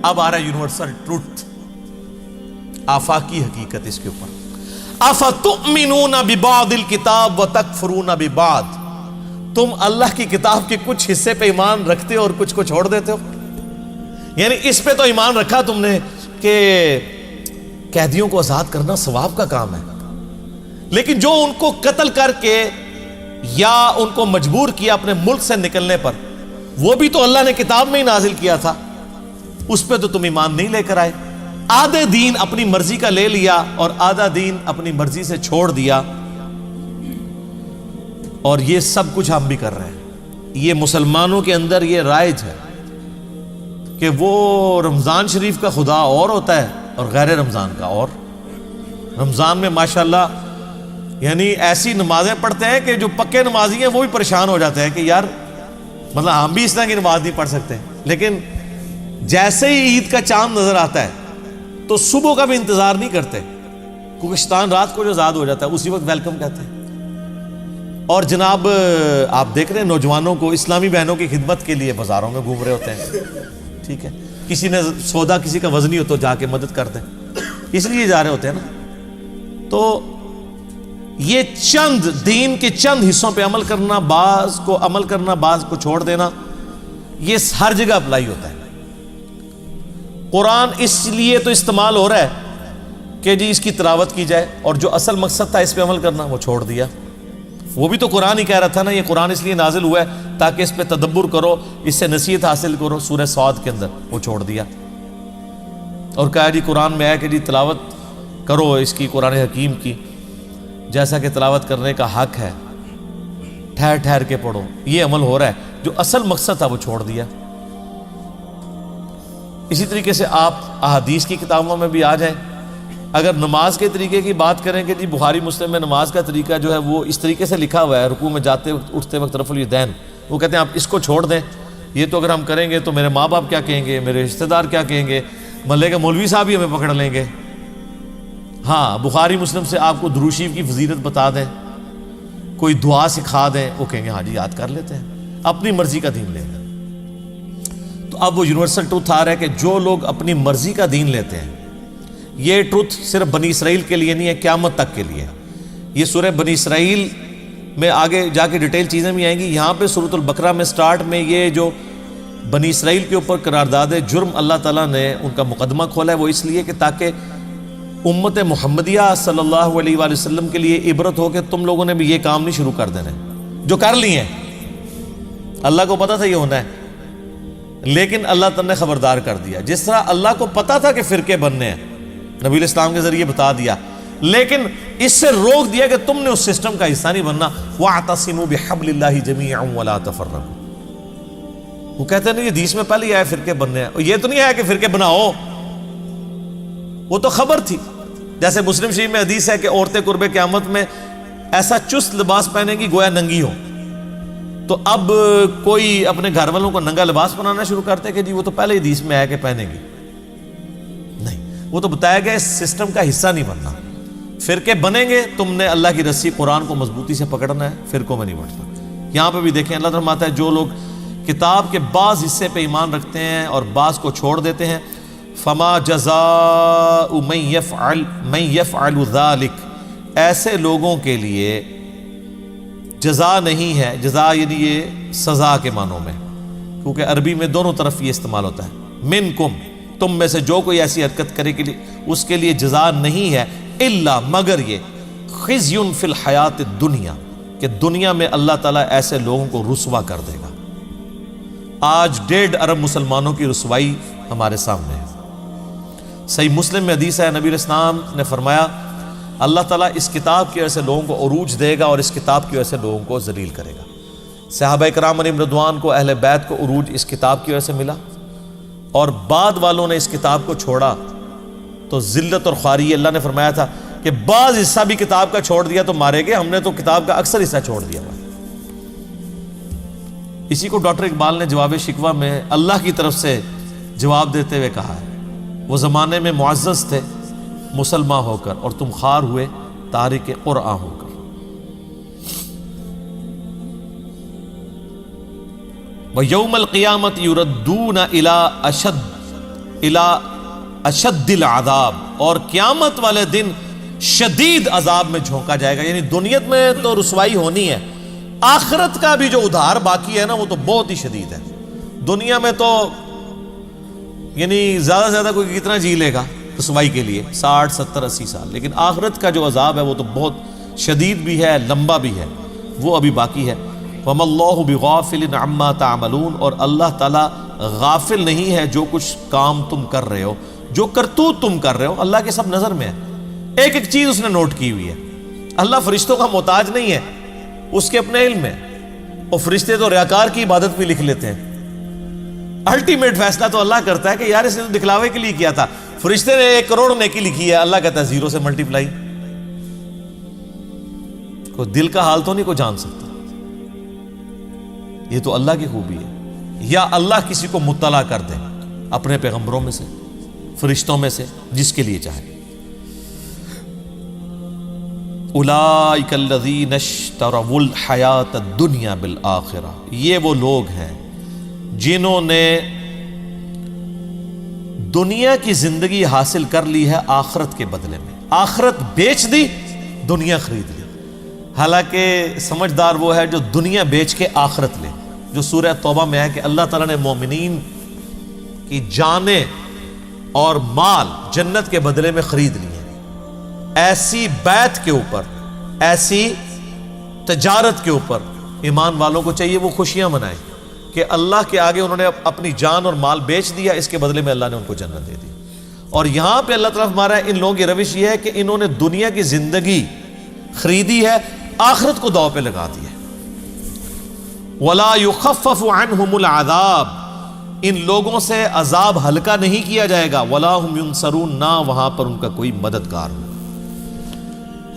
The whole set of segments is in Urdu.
اب آ رہا ہے یونیورسل ٹروتھ، آفاقی حقیقت اس کے اوپر۔ افتؤمنون ببعض الکتاب وتکفرون ببعض، تم اللہ کی کتاب کے کچھ حصے پہ ایمان رکھتے ہو اور کچھ کو چھوڑ دیتے ہو۔ یعنی اس پہ تو ایمان رکھا تم نے کہ قیدیوں کو آزاد کرنا ثواب کا کام ہے، لیکن جو ان کو قتل کر کے یا ان کو مجبور کیا اپنے ملک سے نکلنے پر، وہ بھی تو اللہ نے کتاب میں ہی نازل کیا تھا، اس پہ تو تم ایمان نہیں لے کر آئے۔ آدھے دین اپنی مرضی کا لے لیا اور آدھا دین اپنی مرضی سے چھوڑ دیا، اور یہ سب کچھ ہم بھی کر رہے ہیں۔ یہ مسلمانوں کے اندر یہ رائج ہے کہ وہ رمضان شریف کا خدا اور ہوتا ہے اور غیر رمضان کا اور۔ رمضان میں ماشاءاللہ یعنی ایسی نمازیں پڑھتے ہیں کہ جو پکے نمازی ہیں وہ بھی پریشان ہو جاتے ہیں کہ یار مطلب ہم بھی اس طرح کی نماز نہیں پڑھ سکتے، لیکن جیسے ہی عید کا چاند نظر آتا ہے تو صبح کا بھی انتظار نہیں کرتے، کیونکہ شیطان رات کو جو آزاد ہو جاتا ہے اسی وقت ویلکم کہتے ہیں۔ اور جناب آپ دیکھ رہے ہیں نوجوانوں کو اسلامی بہنوں کی خدمت کے لیے بازاروں میں گھوم رہے ہوتے ہیں، ٹھیک ہے، کسی نے سودا کسی کا وزنی ہو تو جا کے مدد کر دیں، اس لیے جا رہے ہوتے ہیں نا۔ تو یہ چند دین کے چند حصوں پہ عمل کرنا، بعض کو عمل کرنا، بعض کو چھوڑ دینا، یہ ہر جگہ اپلائی ہوتا ہے۔ قرآن اس لیے تو استعمال ہو رہا ہے کہ جی اس کی تلاوت کی جائے، اور جو اصل مقصد تھا اس پہ عمل کرنا وہ چھوڑ دیا۔ وہ بھی تو قرآن ہی کہہ رہا تھا نا، یہ قرآن اس لیے نازل ہوا ہے تاکہ اس پہ تدبر کرو، اس سے نصیحت حاصل کرو، سورہ صاد کے اندر وہ چھوڑ دیا، اور کہا جی قرآن میں ہے کہ جی تلاوت کرو اس کی، قرآن حکیم کی، جیسا کہ تلاوت کرنے کا حق ہے، ٹھہر ٹھہر کے پڑھو۔ یہ عمل ہو رہا ہے، جو اصل مقصد تھا وہ چھوڑ دیا۔ اسی طریقے سے آپ احادیث کی کتابوں میں بھی آ جائیں، اگر نماز کے طریقے کی بات کریں کہ جی بخاری مسلم میں نماز کا طریقہ جو ہے وہ اس طریقے سے لکھا ہوا ہے، رکوع میں جاتے وقت اٹھتے وقت رفع الیدین، وہ کہتے ہیں آپ اس کو چھوڑ دیں، یہ تو اگر ہم کریں گے تو میرے ماں باپ کیا کہیں گے، میرے رشتہ دار کیا کہیں گے، محلے کے مولوی صاحب ہی ہمیں پکڑ لیں گے۔ ہاں بخاری مسلم سے آپ کو درود شریف کی فضیلت بتا دیں، کوئی دعا سکھا دیں، وہ کہیں گے ہاں جی یاد کر لیتے ہیں، اپنی مرضی کا دین لیں گے۔ تو اب وہ یونیورسل ٹروتھ آ رہا ہے کہ جو لوگ اپنی مرضی کا دین لیتے ہیں، یہ ٹروتھ صرف بنی اسرائیل کے لیے نہیں ہے، قیامت تک کے لیے۔ یہ سورہ بنی اسرائیل میں آگے جا کے ڈیٹیل چیزیں بھی آئیں گی، یہاں پہ سورۃ البقرہ میں سٹارٹ میں یہ جو بنی اسرائیل کے اوپر قرارداد جرم اللہ تعالیٰ نے ان کا مقدمہ کھولا ہے، وہ اس لیے کہ تاکہ امت محمدیہ صلی اللہ علیہ وآلہ وسلم کے لیے عبرت ہو کہ تم لوگوں نے بھی یہ کام نہیں شروع کر دینے جو کر لیے ہیں۔ اللہ کو پتا تھا یہ ہونا ہے، لیکن اللہ تعالیٰ نے خبردار کر دیا۔ جس طرح اللہ کو پتا تھا کہ فرقے بننے ہیں، نبی علیہ السلام کے ذریعے بتا دیا، لیکن اس سے روک دیا کہ تم نے اس سسٹم کا حصہ نہیں بننا۔ وَاعْتَصِمُوا بِحَبْلِ اللَّهِ جَمِيعًا وَلَا تَفَرَّقُوا، وہ کہتے ہیں نہیں یہ حدیث میں پہلے ہی آیا فرقے بننے ہیں، اور یہ تو نہیں آیا کہ فرقے بناؤ، وہ تو خبر تھی۔ جیسے مسلم شریف میں حدیث ہے کہ عورتیں قرب قیامت میں ایسا چست لباس پہنیں گی گویا ننگی ہو، تو اب کوئی اپنے گھر والوں کو ننگا لباس بنانا شروع کرتے کہ جی وہ تو پہلے حدیث میں آیا کہ پہنیں گی، نہیں، وہ تو بتایا گیا اس سسٹم کا حصہ نہیں بننا۔ فرقے بنیں گے، تم نے اللہ کی رسی قرآن کو مضبوطی سے پکڑنا ہے، فرقوں میں نہیں بننا۔ یہاں پہ بھی دیکھیں اللہ فرماتا ہے جو لوگ کتاب کے بعض حصے پہ ایمان رکھتے ہیں اور بعض کو چھوڑ دیتے ہیں، فما جزاء من يفعل ذلك، ایسے لوگوں کے لیے جزا نہیں ہے، جزا یعنی یہ سزا کے معنوں میں، کیونکہ عربی میں دونوں طرف یہ استعمال ہوتا ہے، منکم، تم میں سے جو کوئی ایسی حرکت کرے کے لیے اس کے لیے جزا نہیں ہے، الا مگر یہ خزی فی الحیات الدنیا، کہ دنیا میں اللہ تعالیٰ ایسے لوگوں کو رسوا کر دے گا۔ آج 1.5 ارب مسلمانوں کی رسوائی ہمارے سامنے ہے۔ صحیح مسلم میں حدیث ہے، نبی علیہ السلام نے فرمایا اللہ تعالیٰ اس کتاب کی وجہ سے لوگوں کو عروج دے گا اور اس کتاب کی وجہ سے لوگوں کو ذلیل کرے گا۔ صحابہ کرام علیہم رضوان کو، اہل بیت کو عروج اس کتاب کی وجہ سے ملا، اور بعد والوں نے اس کتاب کو چھوڑا تو ذلت اور خواری۔ اللہ نے فرمایا تھا کہ بعض حصہ بھی کتاب کا چھوڑ دیا تو مارے گئے، ہم نے تو کتاب کا اکثر حصہ چھوڑ دیا۔ اسی کو ڈاکٹر اقبال نے جواب شکوہ میں اللہ کی طرف سے جواب دیتے ہوئے کہا ہے، وہ زمانے میں معزز تھے مسلمان ہو کر، اور تم خوار ہوئے تارک قرآن ہو کر۔ وَيَوْمَ الْقِيَامَةِ يُرَدُّونَ إِلَىٰ أَشَدِّ الی اشد العذاب، اور قیامت والے دن شدید عذاب میں جھونکا جائے گا. یعنی دنیا میں تو رسوائی ہونی ہے، آخرت کا بھی جو ادھار باقی ہے نا وہ تو بہت ہی شدید ہے. دنیا میں تو یعنی زیادہ سے زیادہ کوئی کتنا جی لے گا رسوائی کے لیے، 60 70 80 سال، لیکن آخرت کا جو عذاب ہے وہ تو بہت شدید بھی ہے، لمبا بھی ہے، وہ ابھی باقی ہے. وَمَا اللَّهُ بِغَافِلٍ عَمَّا تَعْمَلُونَ، اور اللہ تعالیٰ غافل نہیں ہے جو کچھ کام تم کر رہے ہو، جو کرتوت تم کر رہے ہو، اللہ کے سب نظر میں ہے. ایک ایک چیز اس نے نوٹ کی ہوئی ہے. اللہ فرشتوں کا محتاج نہیں ہے، اس کے اپنے علم میں. اور فرشتے تو ریاکار کی عبادت بھی لکھ لیتے ہیں. الٹیمیٹ فیصلہ تو اللہ کرتا ہے کہ یار اس نے تو دکھلاوے کے لیے کیا تھا. فرشتے نے 1 کروڑ نیکی لکھی ہے، اللہ کہتا ہے 0 سے ملٹیپلائی. کوئی دل کا حال تو نہیں کوئی جان سکتا. یہ تو اللہ کی خوبی ہے. یا اللہ کسی کو مطلع کر دے اپنے پیغمبروں میں سے، فرشتوں میں سے، جس کے لیے چاہے. اولئک الذین اشتروا الحیاۃ الدنیا بالآخرہ، یہ وہ لوگ ہیں جنہوں نے دنیا کی زندگی حاصل کر لی ہے آخرت کے بدلے میں. آخرت بیچ دی، دنیا خرید لی. حالانکہ سمجھدار وہ ہے جو دنیا بیچ کے آخرت لے. جو سورہ توبہ میں ہے کہ اللہ تعالیٰ نے مومنین کی جانیں اور مال جنت کے بدلے میں خرید لی ہیں. ایسی بیعت کے اوپر، ایسی تجارت کے اوپر ایمان والوں کو چاہیے وہ خوشیاں منائیں کہ اللہ کے آگے انہوں نے اپنی جان اور مال بیچ دیا، اس کے بدلے میں اللہ نے ان کو جنت دے دی. اور یہاں پہ اللہ تعالیٰ ہمارا ان لوگوں کی روش یہ ہے کہ انہوں نے دنیا کی زندگی خریدی ہے، آخرت کو داؤ پہ لگا دی ہے. وَلَا يُخَفَّفُ عَنْهُمُ الْعَذَابُ، ان لوگوں سے عذاب ہلکا نہیں کیا جائے گا. وَلَا هُمْ يُنصَرُونَ، نہ وہاں پر ان کا کوئی مددگار ہو.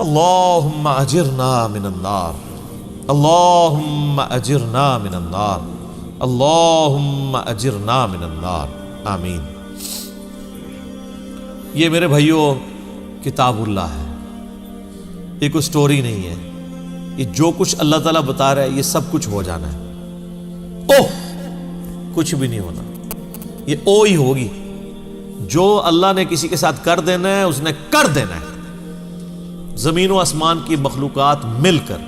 اللہم اجرنا من النار، اللہم اجرنا من النار، اللہم اجرنا من النار، آمین. یہ میرے بھائیوں کتاب اللہ ہے، یہ کوئی سٹوری نہیں ہے. یہ جو کچھ اللہ تعالیٰ بتا رہا ہے یہ سب کچھ ہو جانا ہے. اوہ کچھ بھی نہیں ہونا، یہ او ہی ہوگی. جو اللہ نے کسی کے ساتھ کر دینا ہے اس نے کر دینا ہے. زمین و آسمان کی مخلوقات مل کر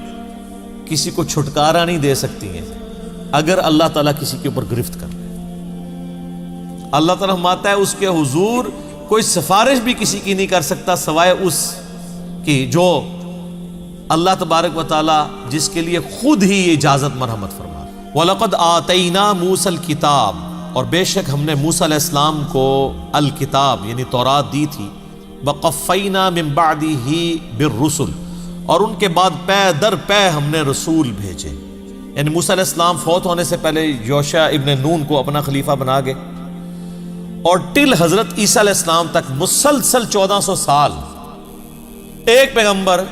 کسی کو چھٹکارا نہیں دے سکتی ہیں اگر اللہ تعالیٰ کسی کے اوپر گرفت کر لے. اللہ تعالیٰ فرماتا ہے اس کے حضور کوئی سفارش بھی کسی کی نہیں کر سکتا سوائے اس کی جو اللہ تبارک و تعالیٰ جس کے لیے خود ہی اجازت مرحمت فرما. وَلَقَدْ آتَيْنَا مُوسَى الْكِتَابَ، اور بے شک ہم نے موسیٰ علیہ السلام کو الکتاب یعنی تورات دی تھی. وَقَفَّيْنَا مِن بَعْدِهِ بِالرُّسُلِ، اور ان کے بعد پے در پے ہم نے رسول بھیجے. یعنی موسیٰ علیہ السلام فوت ہونے سے پہلے یوشع ابن نون کو اپنا خلیفہ بنا گئے، اور ٹل حضرت عیسیٰ علیہ السلام تک مسلسل 1400 سال ایک پیغمبر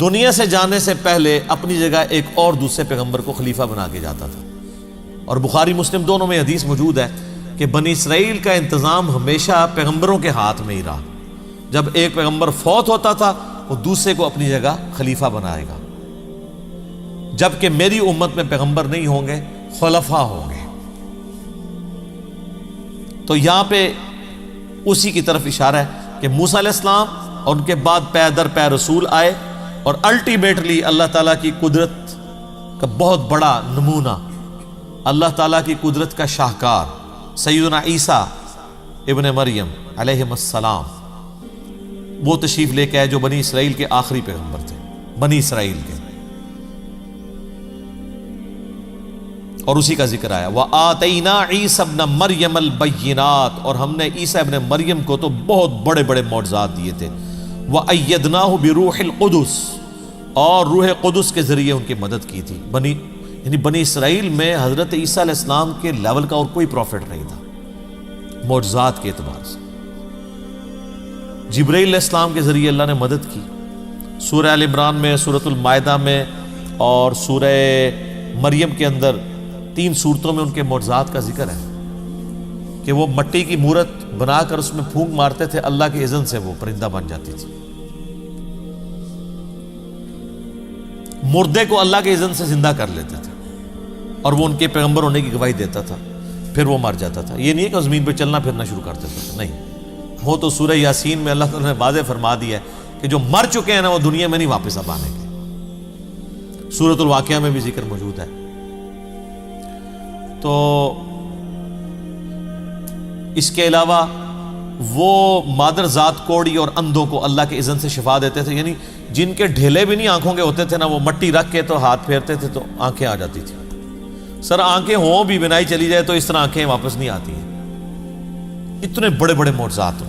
دنیا سے جانے سے پہلے اپنی جگہ ایک اور دوسرے پیغمبر کو خلیفہ بنا کے جاتا تھا. اور بخاری مسلم دونوں میں حدیث موجود ہے کہ بنی اسرائیل کا انتظام ہمیشہ پیغمبروں کے ہاتھ میں ہی رہا. جب ایک پیغمبر فوت ہوتا تھا وہ دوسرے کو اپنی جگہ خلیفہ بنائے گا. جبکہ میری امت میں پیغمبر نہیں ہوں گے، خلفاء ہوں گے. تو یہاں پہ اسی کی طرف اشارہ ہے کہ موسیٰ علیہ السلام اور ان کے بعد پے در پے رسول آئے، اور الٹیمیٹلی اللہ تعالیٰ کی قدرت کا بہت بڑا نمونہ، اللہ تعالیٰ کی قدرت کا شاہکار سیدنا عیسیٰ ابن مریم علیہ السلام وہ تشریف لے کے آئے جو بنی اسرائیل کے آخری پیغمبر تھے، بنی اسرائیل کے. اور اسی کا ذکر آیا وَآتَيْنَا عِيسَى ابْنَ مَرْيَمَ الْبَيِّنَاتِ، اور ہم نے عیسیٰ ابن مریم کو تو بہت بڑے بڑے معجزات دیے تھے. وَأَيَّدْنَاهُ بِرُوحِ الْقُدُسِ، اور روح قدس کے ذریعے ان کی مدد کی تھی. یعنی بنی اسرائیل میں حضرت عیسیٰ علیہ السلام کے لیول کا اور کوئی پروفٹ نہیں تھا معجزات کے اعتبار سے. جبرائیل علیہ السلام کے ذریعے اللہ نے مدد کی. سورہ آل عمران میں، سورۃ المائدہ میں اور سورہ مریم کے اندر 3 سورتوں میں ان کے معجزات کا ذکر ہے کہ وہ مٹی کی مورت بنا کر اس میں پھونک مارتے تھے، اللہ کے اذن سے وہ پرندہ بن جاتی تھی. مردے کو اللہ کے اذن سے زندہ کر لیتے تھے، اور وہ ان کے پیغمبر ہونے کی گواہی دیتا تھا. پھر وہ مر جاتا تھا. یہ نہیں ہے کہ زمین پہ چلنا پھرنا شروع کر دیتا تھا, نہیں. وہ تو سورہ یاسین میں اللہ تعالیٰ نے واضح فرما دیا ہے کہ جو مر چکے ہیں نا وہ دنیا میں نہیں واپس اب آنے گے. سورۃ الواقعہ میں بھی ذکر موجود ہے. تو اس کے علاوہ وہ مادر ذات کوڑی اور اندھوں کو اللہ کے اذن سے شفا دیتے تھے, یعنی جن کے ڈھیلے بھی نہیں آنکھوں کے ہوتے تھے نا, وہ مٹی رکھ کے تو ہاتھ پھیرتے تھے تو آنکھیں آ جاتی تھی. سر آنکھیں ہوں بھی بنائی چلی جائے تو اس طرح آنکھیں واپس نہیں آتی ہیں. اتنے بڑے بڑے معجزات.